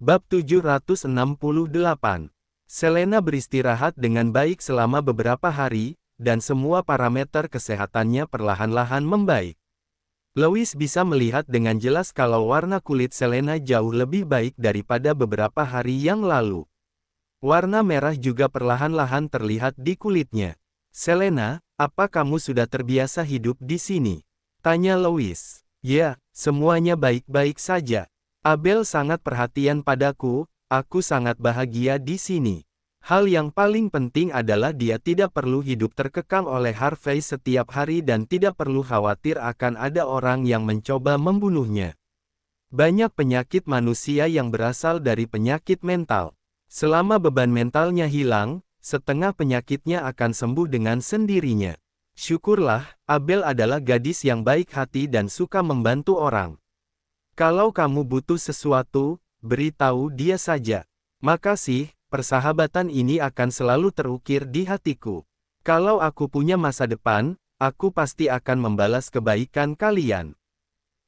Bab 768. Selena beristirahat dengan baik selama beberapa hari, dan semua parameter kesehatannya perlahan-lahan membaik. Lois bisa melihat dengan jelas kalau warna kulit Selena jauh lebih baik daripada beberapa hari yang lalu. Warna merah juga perlahan-lahan terlihat di kulitnya. "Selena, apa kamu sudah terbiasa hidup di sini?" tanya Lois. "Ya, semuanya baik-baik saja. Abel sangat perhatian padaku, aku sangat bahagia di sini. Hal yang paling penting adalah dia tidak perlu hidup terkekang oleh Harvey setiap hari dan tidak perlu khawatir akan ada orang yang mencoba membunuhnya. Banyak penyakit manusia yang berasal dari penyakit mental. Selama beban mentalnya hilang, setengah penyakitnya akan sembuh dengan sendirinya. Syukurlah, Abel adalah gadis yang baik hati dan suka membantu orang. Kalau kamu butuh sesuatu, beritahu dia saja. Makasih, persahabatan ini akan selalu terukir di hatiku. Kalau aku punya masa depan, aku pasti akan membalas kebaikan kalian.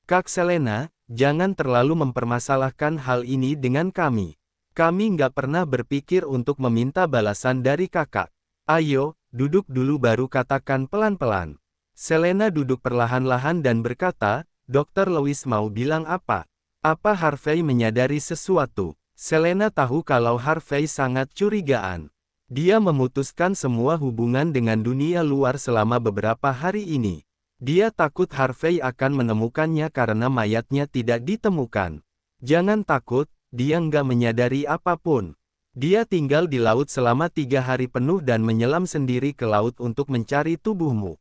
Kak Selena, jangan terlalu mempermasalahkan hal ini dengan kami. Kami nggak pernah berpikir untuk meminta balasan dari kakak. Ayo, duduk dulu baru katakan pelan-pelan. Selena duduk perlahan-lahan dan berkata, Dr. Lois mau bilang apa? Apa Harvey menyadari sesuatu? Selena tahu kalau Harvey sangat curigaan. Dia memutuskan semua hubungan dengan dunia luar selama beberapa hari ini. Dia takut Harvey akan menemukannya karena mayatnya tidak ditemukan. Jangan takut, dia nggak menyadari apapun. Dia tinggal di laut selama 3 hari penuh dan menyelam sendiri ke laut untuk mencari tubuhmu.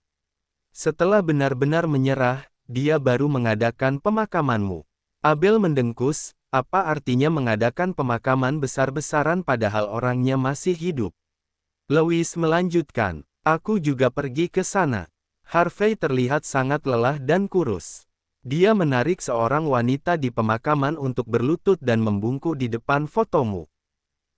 Setelah benar-benar menyerah, dia baru mengadakan pemakamanmu. Abel mendengkus, apa artinya mengadakan pemakaman besar-besaran padahal orangnya masih hidup? Lois melanjutkan, aku juga pergi ke sana. Harvey terlihat sangat lelah dan kurus. Dia menarik seorang wanita di pemakaman untuk berlutut dan membungkuk di depan fotomu.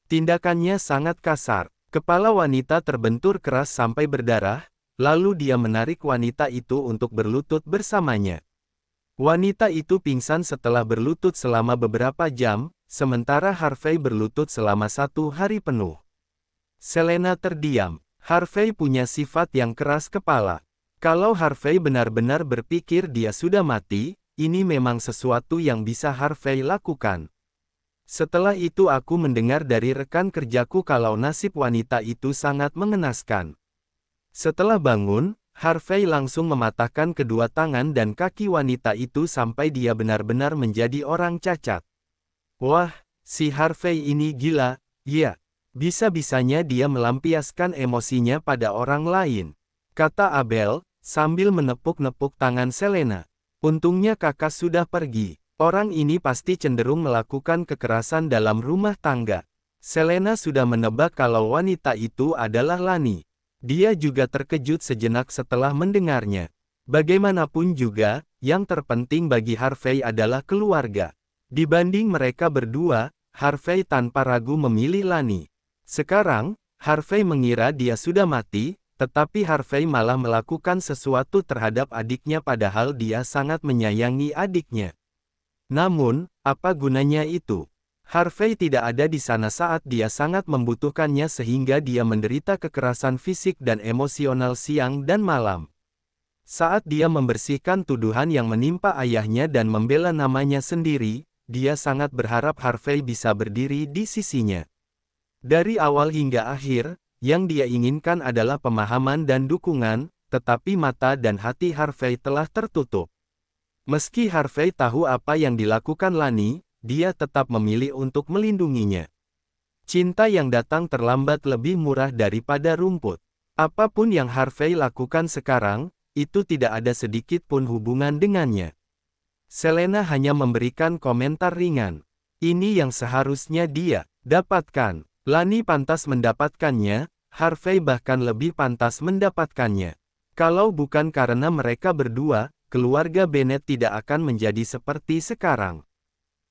Tindakannya sangat kasar. Kepala wanita terbentur keras sampai berdarah, lalu dia menarik wanita itu untuk berlutut bersamanya. Wanita itu pingsan setelah berlutut selama beberapa jam, sementara Harvey berlutut selama 1 hari penuh. Selena terdiam. Harvey punya sifat yang keras kepala. Kalau Harvey benar-benar berpikir dia sudah mati, ini memang sesuatu yang bisa Harvey lakukan. Setelah itu aku mendengar dari rekan kerjaku kalau nasib wanita itu sangat mengenaskan. Setelah bangun, Harvey langsung mematahkan kedua tangan dan kaki wanita itu sampai dia benar-benar menjadi orang cacat. Wah, si Harvey ini gila, ya. Bisa-bisanya dia melampiaskan emosinya pada orang lain, kata Abel, sambil menepuk-nepuk tangan Selena. Untungnya kakak sudah pergi. Orang ini pasti cenderung melakukan kekerasan dalam rumah tangga. Selena sudah menebak kalau wanita itu adalah Lani. Dia juga terkejut sejenak setelah mendengarnya. Bagaimanapun juga, yang terpenting bagi Harvey adalah keluarga. Dibanding mereka berdua, Harvey tanpa ragu memilih Lani. Sekarang, Harvey mengira dia sudah mati, tetapi Harvey malah melakukan sesuatu terhadap adiknya padahal dia sangat menyayangi adiknya. Namun, apa gunanya itu? Harvey tidak ada di sana saat dia sangat membutuhkannya sehingga dia menderita kekerasan fisik dan emosional siang dan malam. Saat dia membersihkan tuduhan yang menimpa ayahnya dan membela namanya sendiri, dia sangat berharap Harvey bisa berdiri di sisinya. Dari awal hingga akhir, yang dia inginkan adalah pemahaman dan dukungan, tetapi mata dan hati Harvey telah tertutup. Meski Harvey tahu apa yang dilakukan Lani, dia tetap memilih untuk melindunginya. Cinta yang datang terlambat lebih murah daripada rumput. Apapun yang Harvey lakukan sekarang, itu tidak ada sedikit pun hubungan dengannya. Selena hanya memberikan komentar ringan. Ini yang seharusnya dia dapatkan. Lani pantas mendapatkannya, Harvey bahkan lebih pantas mendapatkannya. Kalau bukan karena mereka berdua, keluarga Bennett tidak akan menjadi seperti sekarang.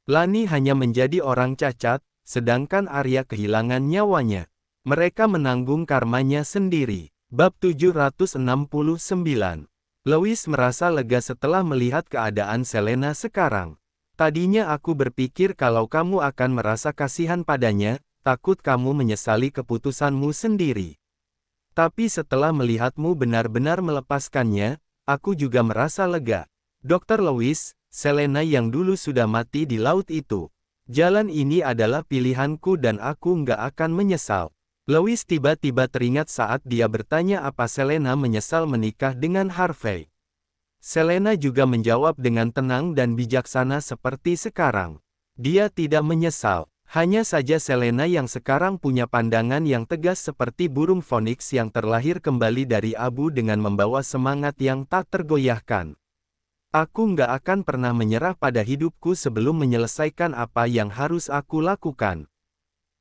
Lani hanya menjadi orang cacat, sedangkan Arya kehilangan nyawanya. Mereka menanggung karmanya sendiri. Bab 769. Lois merasa lega setelah melihat keadaan Selena sekarang. Tadinya aku berpikir kalau kamu akan merasa kasihan padanya, takut kamu menyesali keputusanmu sendiri. Tapi setelah melihatmu benar-benar melepaskannya, aku juga merasa lega. Dr. Lewis, Selena yang dulu sudah mati di laut itu. Jalan ini adalah pilihanku dan aku nggak akan menyesal. Lewis tiba-tiba teringat saat dia bertanya apa Selena menyesal menikah dengan Harvey. Selena juga menjawab dengan tenang dan bijaksana seperti sekarang. Dia tidak menyesal. Hanya saja Selena yang sekarang punya pandangan yang tegas seperti burung Phoenix yang terlahir kembali dari abu dengan membawa semangat yang tak tergoyahkan. Aku nggak akan pernah menyerah pada hidupku sebelum menyelesaikan apa yang harus aku lakukan.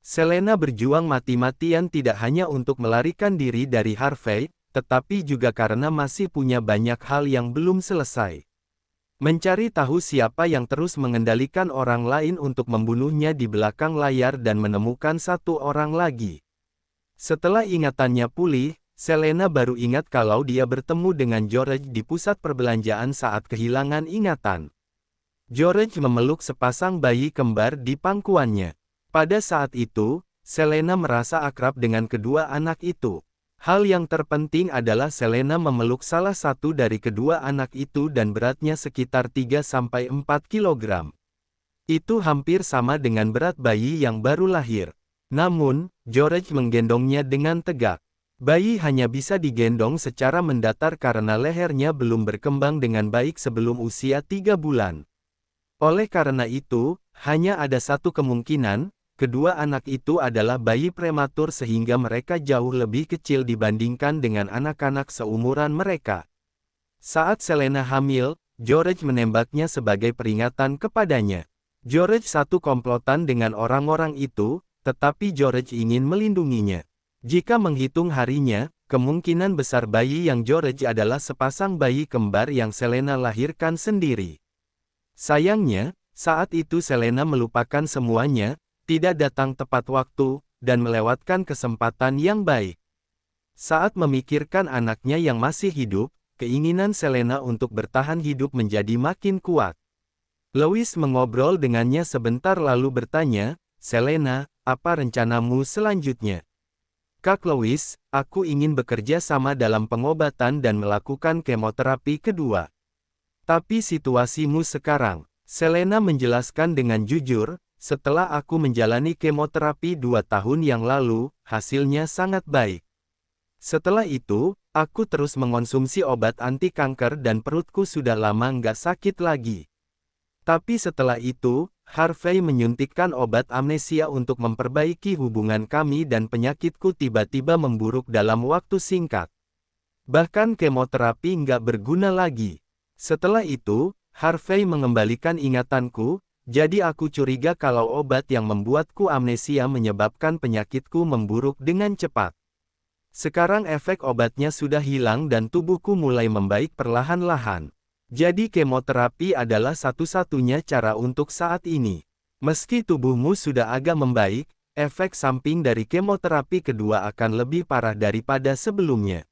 Selena berjuang mati-matian tidak hanya untuk melarikan diri dari Harvey, tetapi juga karena masih punya banyak hal yang belum selesai. Mencari tahu siapa yang terus mengendalikan orang lain untuk membunuhnya di belakang layar dan menemukan satu orang lagi. Setelah ingatannya pulih, Selena baru ingat kalau dia bertemu dengan George di pusat perbelanjaan saat kehilangan ingatan. George memeluk sepasang bayi kembar di pangkuannya. Pada saat itu, Selena merasa akrab dengan kedua anak itu. Hal yang terpenting adalah Selena memeluk salah satu dari kedua anak itu dan beratnya sekitar 3-4 kg. Itu hampir sama dengan berat bayi yang baru lahir. Namun, George menggendongnya dengan tegak. Bayi hanya bisa digendong secara mendatar karena lehernya belum berkembang dengan baik sebelum usia 3 bulan. Oleh karena itu, hanya ada satu kemungkinan, kedua anak itu adalah bayi prematur sehingga mereka jauh lebih kecil dibandingkan dengan anak-anak seumuran mereka. Saat Selena hamil, George menembaknya sebagai peringatan kepadanya. George satu komplotan dengan orang-orang itu, tetapi George ingin melindunginya. Jika menghitung harinya, kemungkinan besar bayi yang George adalah sepasang bayi kembar yang Selena lahirkan sendiri. Sayangnya, saat itu Selena melupakan semuanya, tidak datang tepat waktu, dan melewatkan kesempatan yang baik. Saat memikirkan anaknya yang masih hidup, keinginan Selena untuk bertahan hidup menjadi makin kuat. Lewis mengobrol dengannya sebentar lalu bertanya, "Selena, apa rencanamu selanjutnya?" "Kak Lewis, aku ingin bekerja sama dalam pengobatan dan melakukan kemoterapi kedua. Tapi situasimu sekarang," Selena menjelaskan dengan jujur, "setelah aku menjalani kemoterapi 2 tahun yang lalu, hasilnya sangat baik. Setelah itu, aku terus mengonsumsi obat anti kanker dan perutku sudah lama nggak sakit lagi. Tapi setelah itu, Harvey menyuntikkan obat amnesia untuk memperbaiki hubungan kami dan penyakitku tiba-tiba memburuk dalam waktu singkat. Bahkan kemoterapi nggak berguna lagi. Setelah itu, Harvey mengembalikan ingatanku, jadi aku curiga kalau obat yang membuatku amnesia menyebabkan penyakitku memburuk dengan cepat. Sekarang efek obatnya sudah hilang dan tubuhku mulai membaik perlahan-lahan. Jadi kemoterapi adalah satu-satunya cara untuk saat ini. Meski tubuhmu sudah agak membaik, efek samping dari kemoterapi kedua akan lebih parah daripada sebelumnya.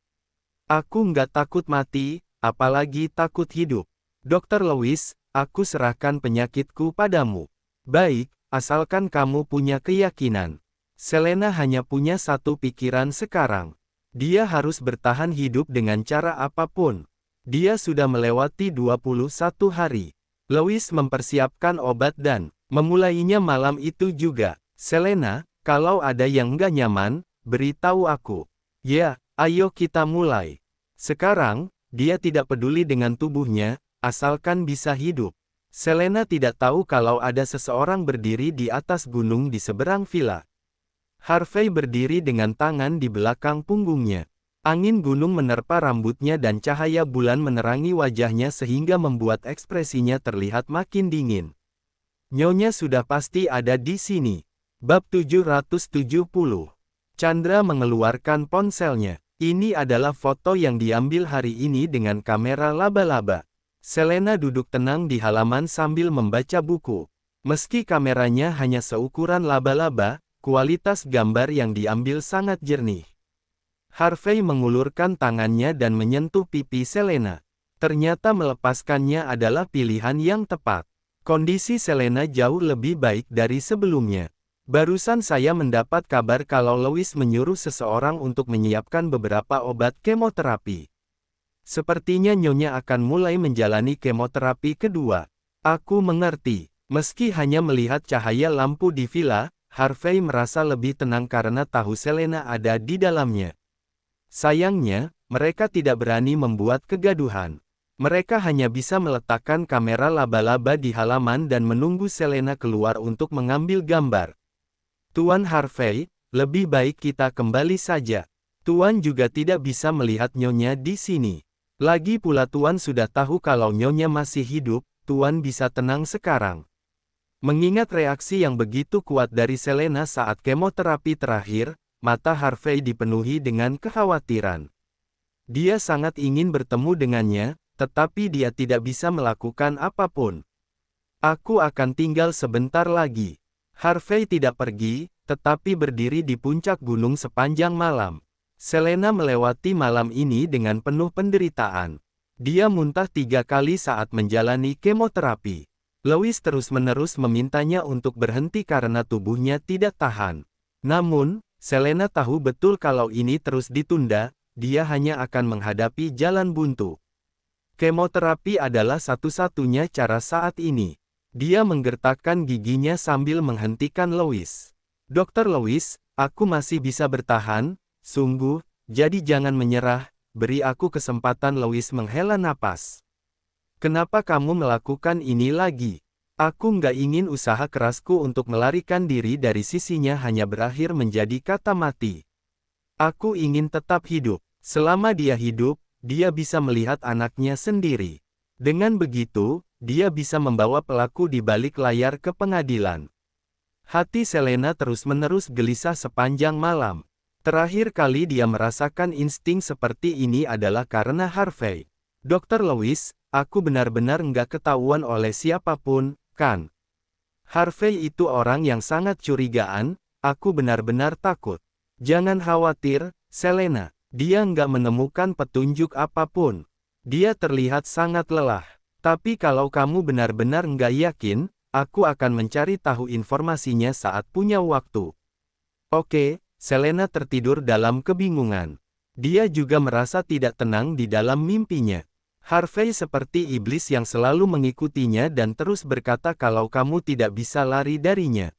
Aku nggak takut mati, apalagi takut hidup. Dr. Lewis, aku serahkan penyakitku padamu. Baik, asalkan kamu punya keyakinan." Selena hanya punya satu pikiran sekarang. Dia harus bertahan hidup dengan cara apapun. Dia sudah melewati 21 hari. Lewis mempersiapkan obat dan memulainya malam itu juga. "Selena, kalau ada yang nggak nyaman, beritahu aku. Ya, ayo kita mulai." Sekarang, dia tidak peduli dengan tubuhnya, asalkan bisa hidup. Selena tidak tahu kalau ada seseorang berdiri di atas gunung di seberang villa. Harvey berdiri dengan tangan di belakang punggungnya. Angin gunung menerpa rambutnya dan cahaya bulan menerangi wajahnya sehingga membuat ekspresinya terlihat makin dingin. "Nyonya sudah pasti ada di sini." Bab 770. Chandra mengeluarkan ponselnya. Ini adalah foto yang diambil hari ini dengan kamera laba-laba. Selena duduk tenang di halaman sambil membaca buku. Meski kameranya hanya seukuran laba-laba, kualitas gambar yang diambil sangat jernih. Harvey mengulurkan tangannya dan menyentuh pipi Selena. Ternyata melepaskannya adalah pilihan yang tepat. Kondisi Selena jauh lebih baik dari sebelumnya. Barusan saya mendapat kabar kalau Louis menyuruh seseorang untuk menyiapkan beberapa obat kemoterapi. Sepertinya Nyonya akan mulai menjalani kemoterapi kedua. Aku mengerti. Meski hanya melihat cahaya lampu di villa, Harvey merasa lebih tenang karena tahu Selena ada di dalamnya. Sayangnya, mereka tidak berani membuat kegaduhan. Mereka hanya bisa meletakkan kamera laba-laba di halaman dan menunggu Selena keluar untuk mengambil gambar. Tuan Harvey, lebih baik kita kembali saja. Tuan juga tidak bisa melihat Nyonya di sini. Lagi pula Tuan sudah tahu kalau Nyonya masih hidup, Tuan bisa tenang sekarang. Mengingat reaksi yang begitu kuat dari Selena saat kemoterapi terakhir, mata Harvey dipenuhi dengan kekhawatiran. Dia sangat ingin bertemu dengannya, tetapi dia tidak bisa melakukan apapun. Aku akan tinggal sebentar lagi. Harvey tidak pergi, tetapi berdiri di puncak gunung sepanjang malam. Selena melewati malam ini dengan penuh penderitaan. Dia muntah 3 kali saat menjalani kemoterapi. Louis terus-menerus memintanya untuk berhenti karena tubuhnya tidak tahan. Namun, Selena tahu betul kalau ini terus ditunda, dia hanya akan menghadapi jalan buntu. Kemoterapi adalah satu-satunya cara saat ini. Dia menggertakkan giginya sambil menghentikan Louis. Dokter Louis, aku masih bisa bertahan, sungguh, jadi jangan menyerah, beri aku kesempatan. Louis menghela napas. Kenapa kamu melakukan ini lagi? Aku nggak ingin usaha kerasku untuk melarikan diri dari sisinya hanya berakhir menjadi kata mati. Aku ingin tetap hidup. Selama dia hidup, dia bisa melihat anaknya sendiri. Dengan begitu, dia bisa membawa pelaku di balik layar ke pengadilan. Hati Selena terus-menerus gelisah sepanjang malam. Terakhir kali dia merasakan insting seperti ini adalah karena Harvey. Dokter Louis, aku benar-benar nggak ketahuan oleh siapapun, kan? Harvey itu orang yang sangat curigaan, aku benar-benar takut. Jangan khawatir, Selena. Dia nggak menemukan petunjuk apapun. Dia terlihat sangat lelah. Tapi kalau kamu benar-benar nggak yakin, aku akan mencari tahu informasinya saat punya waktu. Oke, Selena tertidur dalam kebingungan. Dia juga merasa tidak tenang di dalam mimpinya. Harvey seperti iblis yang selalu mengikutinya dan terus berkata kalau kamu tidak bisa lari darinya.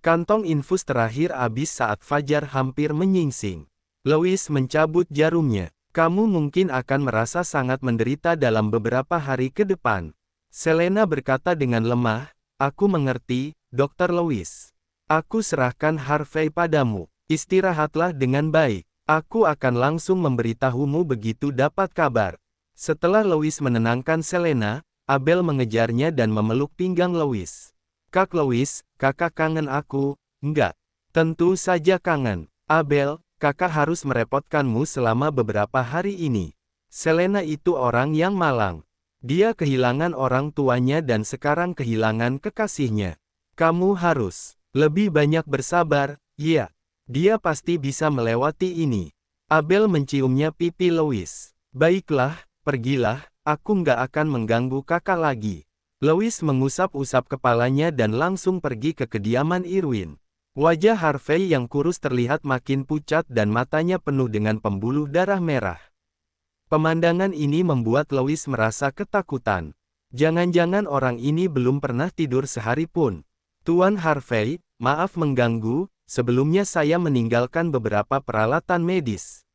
Kantong infus terakhir habis saat fajar hampir menyingsing. Louis mencabut jarumnya. Kamu mungkin akan merasa sangat menderita dalam beberapa hari ke depan. Selena berkata dengan lemah, aku mengerti, Dokter Louis. Aku serahkan Harvey padamu. Istirahatlah dengan baik. Aku akan langsung memberitahumu begitu dapat kabar. Setelah Louis menenangkan Selena, Abel mengejarnya dan memeluk pinggang Louis. Kak Louis, kakak kangen aku. Enggak. Tentu saja kangen. Abel, kakak harus merepotkanmu selama beberapa hari ini. Selena itu orang yang malang. Dia kehilangan orang tuanya dan sekarang kehilangan kekasihnya. Kamu harus lebih banyak bersabar, ya. Dia pasti bisa melewati ini. Abel menciumnya pipi Louis. Baiklah, pergilah, aku nggak akan mengganggu kakak lagi. Louis mengusap-usap kepalanya dan langsung pergi ke kediaman Irwin. Wajah Harvey yang kurus terlihat makin pucat dan matanya penuh dengan pembuluh darah merah. Pemandangan ini membuat Louis merasa ketakutan. Jangan-jangan orang ini belum pernah tidur sehari pun. Tuan Harvey, maaf mengganggu, sebelumnya saya meninggalkan beberapa peralatan medis.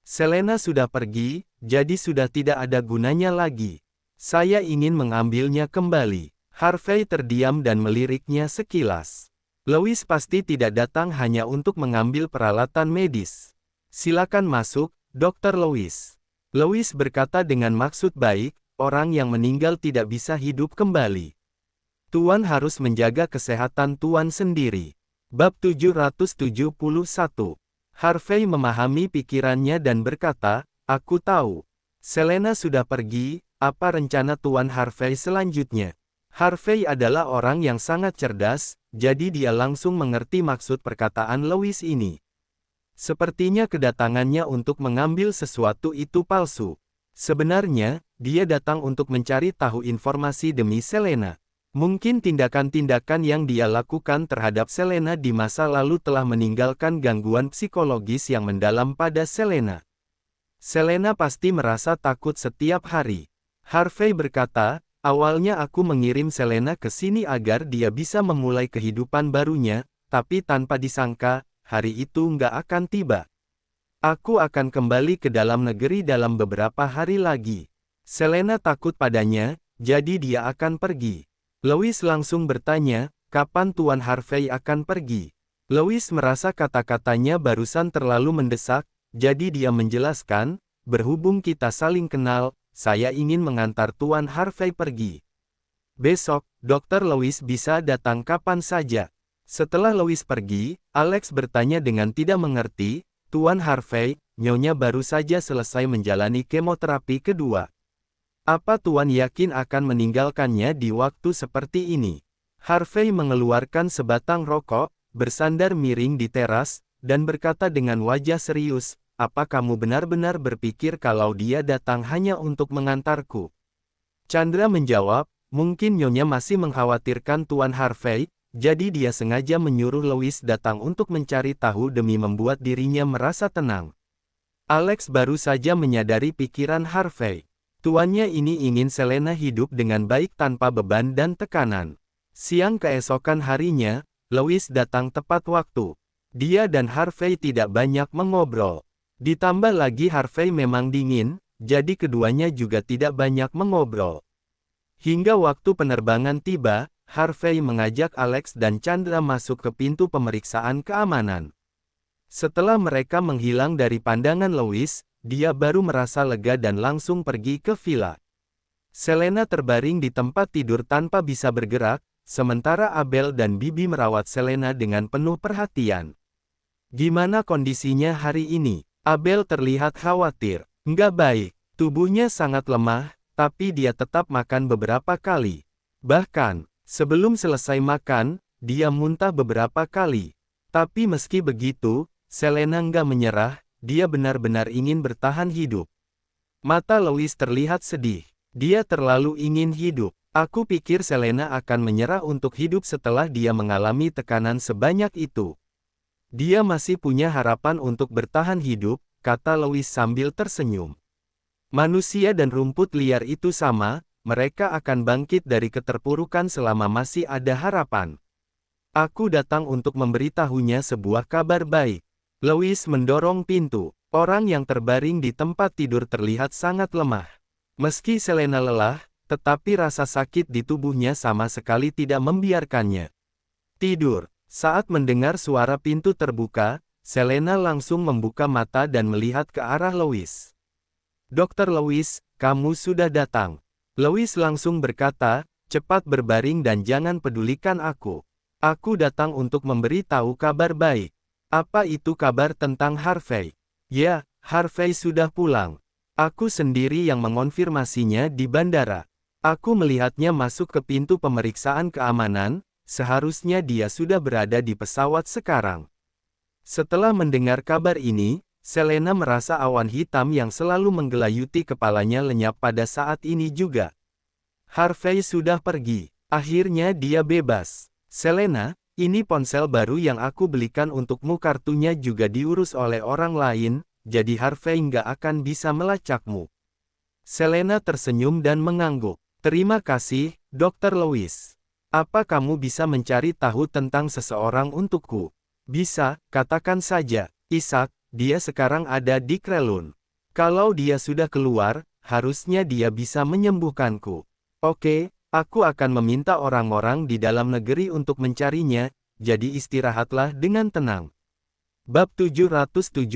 Selena sudah pergi, jadi sudah tidak ada gunanya lagi. Saya ingin mengambilnya kembali. Harvey terdiam dan meliriknya sekilas. Louis pasti tidak datang hanya untuk mengambil peralatan medis. Silakan masuk, Dr. Louis. Louis berkata dengan maksud baik, orang yang meninggal tidak bisa hidup kembali. Tuan harus menjaga kesehatan Tuan sendiri. Bab 771. Harvey memahami pikirannya dan berkata, aku tahu. Selena sudah pergi, apa rencana Tuan Harvey selanjutnya? Harvey adalah orang yang sangat cerdas, jadi dia langsung mengerti maksud perkataan Louis ini. Sepertinya kedatangannya untuk mengambil sesuatu itu palsu. Sebenarnya, dia datang untuk mencari tahu informasi demi Selena. Mungkin tindakan-tindakan yang dia lakukan terhadap Selena di masa lalu telah meninggalkan gangguan psikologis yang mendalam pada Selena. Selena pasti merasa takut setiap hari. Harvey berkata, awalnya aku mengirim Selena ke sini agar dia bisa memulai kehidupan barunya, tapi tanpa disangka, hari itu nggak akan tiba. Aku akan kembali ke dalam negeri dalam beberapa hari lagi. Selena takut padanya, jadi dia akan pergi. Louis langsung bertanya, kapan Tuan Harvey akan pergi? Louis merasa kata-katanya barusan terlalu mendesak, jadi dia menjelaskan, berhubung kita saling kenal, saya ingin mengantar Tuan Harvey pergi. Besok, Dr. Louis bisa datang kapan saja. Setelah Louis pergi, Alex bertanya dengan tidak mengerti, Tuan Harvey, Nyonya baru saja selesai menjalani kemoterapi kedua. Apa Tuan yakin akan meninggalkannya di waktu seperti ini? Harvey mengeluarkan sebatang rokok, bersandar miring di teras, dan berkata dengan wajah serius, apa kamu benar-benar berpikir kalau dia datang hanya untuk mengantarku? Chandra menjawab, mungkin Nyonya masih mengkhawatirkan Tuan Harvey, jadi dia sengaja menyuruh Louis datang untuk mencari tahu demi membuat dirinya merasa tenang. Alex baru saja menyadari pikiran Harvey. Tuannya ini ingin Selena hidup dengan baik tanpa beban dan tekanan. Siang keesokan harinya, Louis datang tepat waktu. Dia dan Harvey tidak banyak mengobrol. Ditambah lagi Harvey memang dingin, jadi keduanya juga tidak banyak mengobrol. Hingga waktu penerbangan tiba, Harvey mengajak Alex dan Chandra masuk ke pintu pemeriksaan keamanan. Setelah mereka menghilang dari pandangan Louis, dia baru merasa lega dan langsung pergi ke villa. Selena terbaring di tempat tidur tanpa bisa bergerak, sementara Abel dan Bibi merawat Selena dengan penuh perhatian. Gimana kondisinya hari ini? Abel terlihat khawatir. Nggak baik, tubuhnya sangat lemah, tapi dia tetap makan beberapa kali. Bahkan, sebelum selesai makan, dia muntah beberapa kali. Tapi meski begitu, Selena nggak menyerah. Dia benar-benar ingin bertahan hidup. Mata Louis terlihat sedih. Dia terlalu ingin hidup. Aku pikir Selena akan menyerah untuk hidup setelah dia mengalami tekanan sebanyak itu. Dia masih punya harapan untuk bertahan hidup, kata Louis sambil tersenyum. Manusia dan rumput liar itu sama, mereka akan bangkit dari keterpurukan selama masih ada harapan. Aku datang untuk memberitahunya sebuah kabar baik. Louis mendorong pintu. Orang yang terbaring di tempat tidur terlihat sangat lemah. Meski Selena lelah, tetapi rasa sakit di tubuhnya sama sekali tidak membiarkannya tidur. Saat mendengar suara pintu terbuka, Selena langsung membuka mata dan melihat ke arah Louis. Dr. Louis, kamu sudah datang. Louis langsung berkata, cepat berbaring dan jangan pedulikan aku. Aku datang untuk memberitahu kabar baik. Apa itu kabar tentang Harvey? Ya, Harvey sudah pulang. Aku sendiri yang mengonfirmasinya di bandara. Aku melihatnya masuk ke pintu pemeriksaan keamanan, seharusnya dia sudah berada di pesawat sekarang. Setelah mendengar kabar ini, Selena merasa awan hitam yang selalu menggelayuti kepalanya lenyap pada saat ini juga. Harvey sudah pergi. Akhirnya dia bebas. Selena, ini ponsel baru yang aku belikan untukmu, kartunya juga diurus oleh orang lain, jadi Harvey nggak akan bisa melacakmu. Selena tersenyum dan mengangguk. Terima kasih, Dr. Louis. Apa kamu bisa mencari tahu tentang seseorang untukku? Bisa, katakan saja. Isaac, dia sekarang ada di Krelun. Kalau dia sudah keluar, harusnya dia bisa menyembuhkanku. Oke. Aku akan meminta orang-orang di dalam negeri untuk mencarinya, jadi istirahatlah dengan tenang. Bab 772.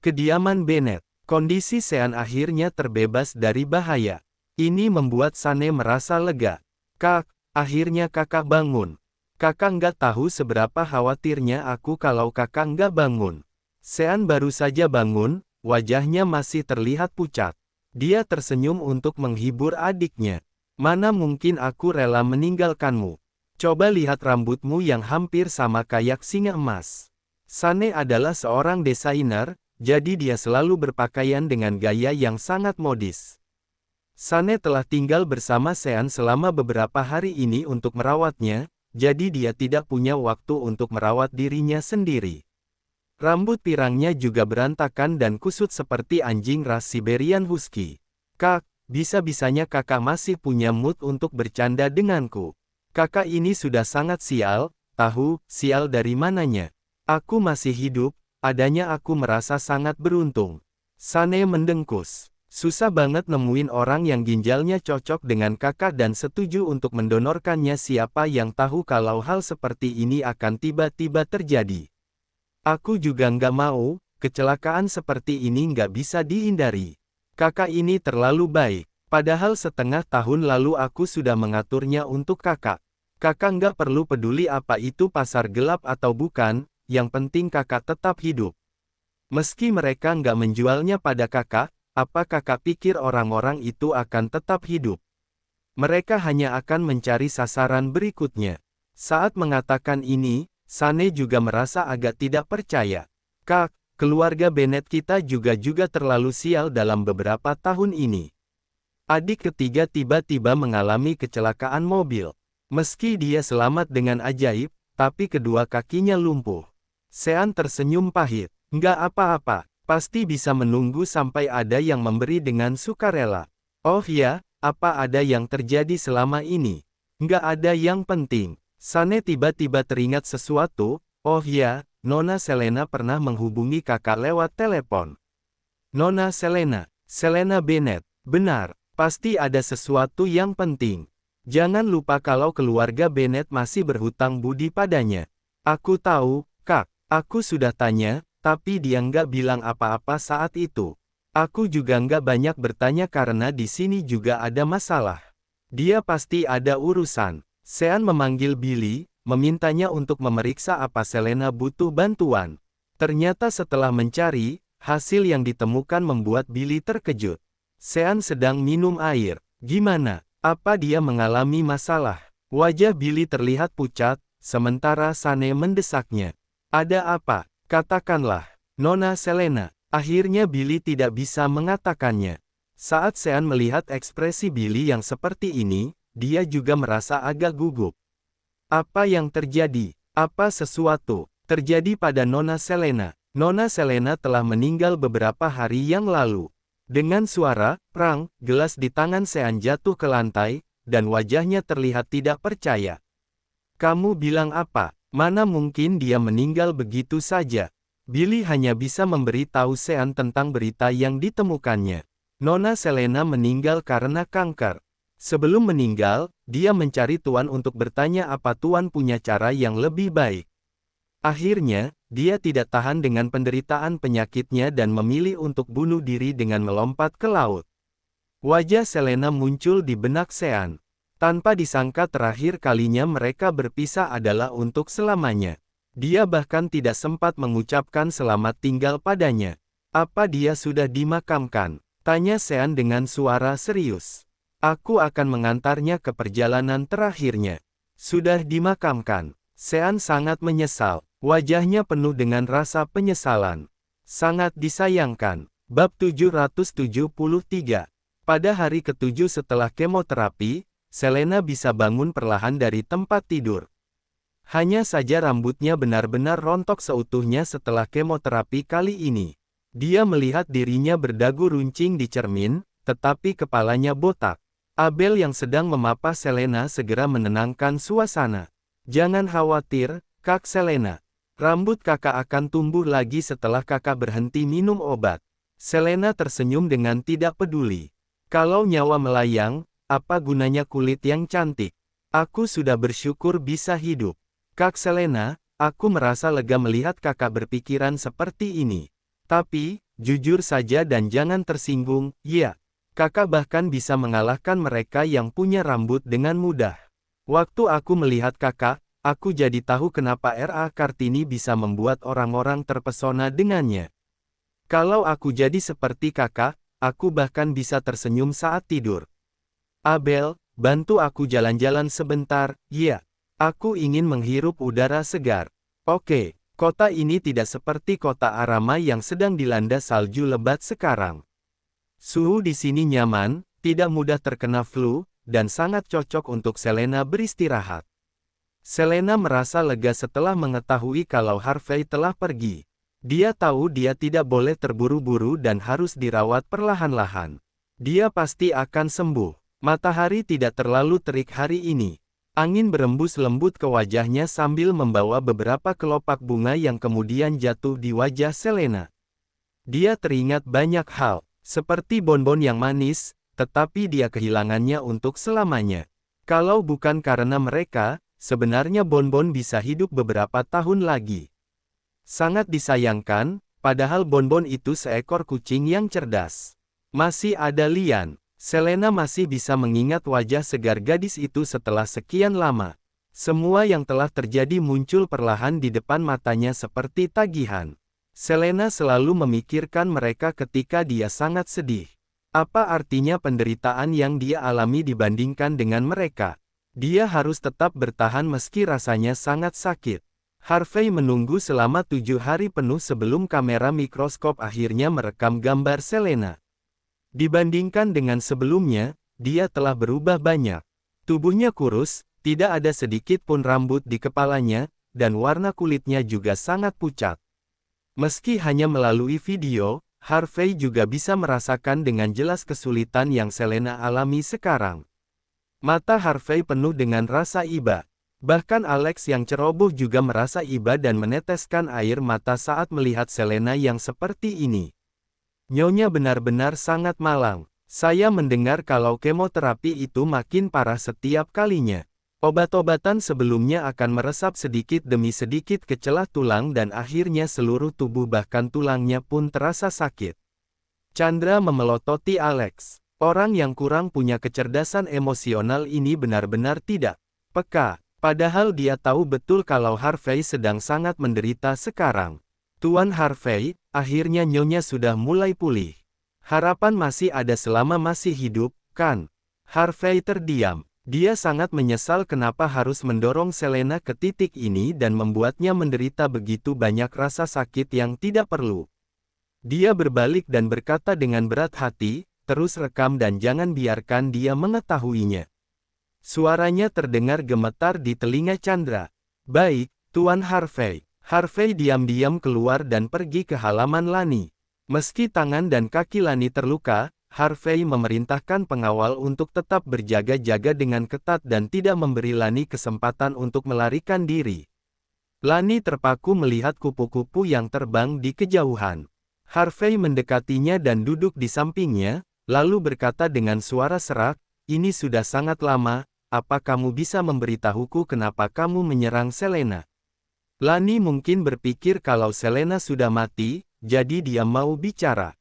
Kediaman Bennett. Kondisi Sean akhirnya terbebas dari bahaya. Ini membuat Sane merasa lega. Kak, akhirnya kakak bangun. Kakak nggak tahu seberapa khawatirnya aku kalau kakak nggak bangun. Sean baru saja bangun, wajahnya masih terlihat pucat. Dia tersenyum untuk menghibur adiknya. Mana mungkin aku rela meninggalkanmu. Coba lihat rambutmu yang hampir sama kayak singa emas. Sane adalah seorang desainer, jadi dia selalu berpakaian dengan gaya yang sangat modis. Sane telah tinggal bersama Sean selama beberapa hari ini untuk merawatnya, jadi dia tidak punya waktu untuk merawat dirinya sendiri. Rambut pirangnya juga berantakan dan kusut seperti anjing ras Siberian Husky. Kak, bisa-bisanya kakak masih punya mood untuk bercanda denganku. Kakak ini sudah sangat sial, tahu, sial dari mananya. Aku masih hidup, adanya aku merasa sangat beruntung. Sane mendengkus. Susah banget nemuin orang yang ginjalnya cocok dengan kakak dan setuju untuk mendonorkannya. Siapa yang tahu kalau hal seperti ini akan tiba-tiba terjadi. Aku juga nggak mau, kecelakaan seperti ini nggak bisa dihindari. Kakak ini terlalu baik, padahal setengah tahun lalu aku sudah mengaturnya untuk kakak. Kakak nggak perlu peduli apa itu pasar gelap atau bukan, yang penting kakak tetap hidup. Meski mereka nggak menjualnya pada kakak, apa kakak pikir orang-orang itu akan tetap hidup? Mereka hanya akan mencari sasaran berikutnya. Saat mengatakan ini, Sane juga merasa agak tidak percaya. Kak, keluarga Bennett kita juga terlalu sial dalam beberapa tahun ini. Adik ketiga tiba-tiba mengalami kecelakaan mobil. Meski dia selamat dengan ajaib, tapi kedua kakinya lumpuh. Sean tersenyum pahit. Nggak apa-apa. Pasti bisa menunggu sampai ada yang memberi dengan sukarela. Oh ya, apa ada yang terjadi selama ini? Nggak ada yang penting. Sane tiba-tiba teringat sesuatu. Oh ya, Nona Selena pernah menghubungi kakak lewat telepon. Nona Selena, Selena Bennett. Benar, pasti ada sesuatu yang penting. Jangan lupa kalau keluarga Bennett masih berhutang budi padanya. Aku tahu, Kak. Aku sudah tanya, tapi dia nggak bilang apa-apa saat itu. Aku juga nggak banyak bertanya karena di sini juga ada masalah. Dia pasti ada urusan. Sean memanggil Billy, memintanya untuk memeriksa apa Selena butuh bantuan. Ternyata setelah mencari, hasil yang ditemukan membuat Billy terkejut. Sean sedang minum air. Gimana? Apa dia mengalami masalah? Wajah Billy terlihat pucat, sementara Sane mendesaknya. Ada apa? Katakanlah, Nona Selena. Akhirnya Billy tidak bisa mengatakannya. Saat Sean melihat ekspresi Billy yang seperti ini, dia juga merasa agak gugup. Apa yang terjadi? Apa sesuatu terjadi pada Nona Selena? Nona Selena telah meninggal beberapa hari yang lalu. Dengan suara prang, gelas di tangan Sean jatuh ke lantai, dan wajahnya terlihat tidak percaya. Kamu bilang apa? Mana mungkin dia meninggal begitu saja? Billy hanya bisa memberi tahu Sean tentang berita yang ditemukannya. Nona Selena meninggal karena kanker. Sebelum meninggal, dia mencari Tuan untuk bertanya apa Tuan punya cara yang lebih baik. Akhirnya, dia tidak tahan dengan penderitaan penyakitnya dan memilih untuk bunuh diri dengan melompat ke laut. Wajah Selena muncul di benak Sean. Tanpa disangka terakhir kalinya mereka berpisah adalah untuk selamanya. Dia bahkan tidak sempat mengucapkan selamat tinggal padanya. Apa dia sudah dimakamkan? Tanya Sean dengan suara serius. Aku akan mengantarnya ke perjalanan terakhirnya. Sudah dimakamkan. Sean sangat menyesal. Wajahnya penuh dengan rasa penyesalan. Sangat disayangkan. Bab 773. Pada hari ketujuh setelah kemoterapi, Selena bisa bangun perlahan dari tempat tidur. Hanya saja rambutnya benar-benar rontok seutuhnya setelah kemoterapi kali ini. Dia melihat dirinya berdagu runcing di cermin, tetapi kepalanya botak. Abel yang sedang memapah Selena segera menenangkan suasana. Jangan khawatir, Kak Selena. Rambut kakak akan tumbuh lagi setelah kakak berhenti minum obat. Selena tersenyum dengan tidak peduli. Kalau nyawa melayang, apa gunanya kulit yang cantik? Aku sudah bersyukur bisa hidup. Kak Selena, aku merasa lega melihat kakak berpikiran seperti ini. Tapi, jujur saja dan jangan tersinggung, ya. Kakak bahkan bisa mengalahkan mereka yang punya rambut dengan mudah. Waktu aku melihat kakak, aku jadi tahu kenapa R.A. Kartini bisa membuat orang-orang terpesona dengannya. Kalau aku jadi seperti kakak, aku bahkan bisa tersenyum saat tidur. Abel, bantu aku jalan-jalan sebentar, ya. Aku ingin menghirup udara segar. Oke, kota ini tidak seperti kota Arama yang sedang dilanda salju lebat sekarang. Suhu di sini nyaman, tidak mudah terkena flu, dan sangat cocok untuk Selena beristirahat. Selena merasa lega setelah mengetahui kalau Harvey telah pergi. Dia tahu dia tidak boleh terburu-buru dan harus dirawat perlahan-lahan. Dia pasti akan sembuh. Matahari tidak terlalu terik hari ini. Angin berembus lembut ke wajahnya sambil membawa beberapa kelopak bunga yang kemudian jatuh di wajah Selena. Dia teringat banyak hal, seperti bonbon yang manis, tetapi dia kehilangannya untuk selamanya. Kalau bukan karena mereka, sebenarnya bonbon bisa hidup beberapa tahun lagi. Sangat disayangkan, padahal bonbon itu seekor kucing yang cerdas. Masih ada Lian. Selena masih bisa mengingat wajah segar gadis itu setelah sekian lama. Semua yang telah terjadi muncul perlahan di depan matanya seperti tagihan. Selena selalu memikirkan mereka ketika dia sangat sedih. Apa artinya penderitaan yang dia alami dibandingkan dengan mereka? Dia harus tetap bertahan meski rasanya sangat sakit. Harvey menunggu selama 7 hari penuh sebelum kamera mikroskop akhirnya merekam gambar Selena. Dibandingkan dengan sebelumnya, dia telah berubah banyak. Tubuhnya kurus, tidak ada sedikit pun rambut di kepalanya, dan warna kulitnya juga sangat pucat. Meski hanya melalui video, Harvey juga bisa merasakan dengan jelas kesulitan yang Selena alami sekarang. Mata Harvey penuh dengan rasa iba. Bahkan Alex yang ceroboh juga merasa iba dan meneteskan air mata saat melihat Selena yang seperti ini. Nyonya benar-benar sangat malang. Saya mendengar kalau kemoterapi itu makin parah setiap kalinya. Obat-obatan sebelumnya akan meresap sedikit demi sedikit ke celah tulang dan akhirnya seluruh tubuh bahkan tulangnya pun terasa sakit. Chandra memelototi Alex. Orang yang kurang punya kecerdasan emosional ini benar-benar tidak peka. Padahal dia tahu betul kalau Harvey sedang sangat menderita sekarang. Tuan Harvey, akhirnya Nyonya sudah mulai pulih. Harapan masih ada selama masih hidup, kan? Harvey terdiam. Dia sangat menyesal kenapa harus mendorong Selena ke titik ini dan membuatnya menderita begitu banyak rasa sakit yang tidak perlu. Dia berbalik dan berkata dengan berat hati, terus rekam dan jangan biarkan dia mengetahuinya. Suaranya terdengar gemetar di telinga Chandra. Baik, Tuan Harvey. Harvey diam-diam keluar dan pergi ke halaman Lani. Meski tangan dan kaki Lani terluka, Harvey memerintahkan pengawal untuk tetap berjaga-jaga dengan ketat dan tidak memberi Lani kesempatan untuk melarikan diri. Lani terpaku melihat kupu-kupu yang terbang di kejauhan. Harvey mendekatinya dan duduk di sampingnya, lalu berkata dengan suara serak, "Ini sudah sangat lama, apa kamu bisa memberitahuku kenapa kamu menyerang Selena?" Lani mungkin berpikir kalau Selena sudah mati, jadi dia mau bicara.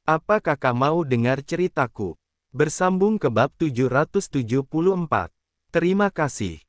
Apa kakak mau dengar ceritaku? Bersambung ke bab 774. Terima kasih.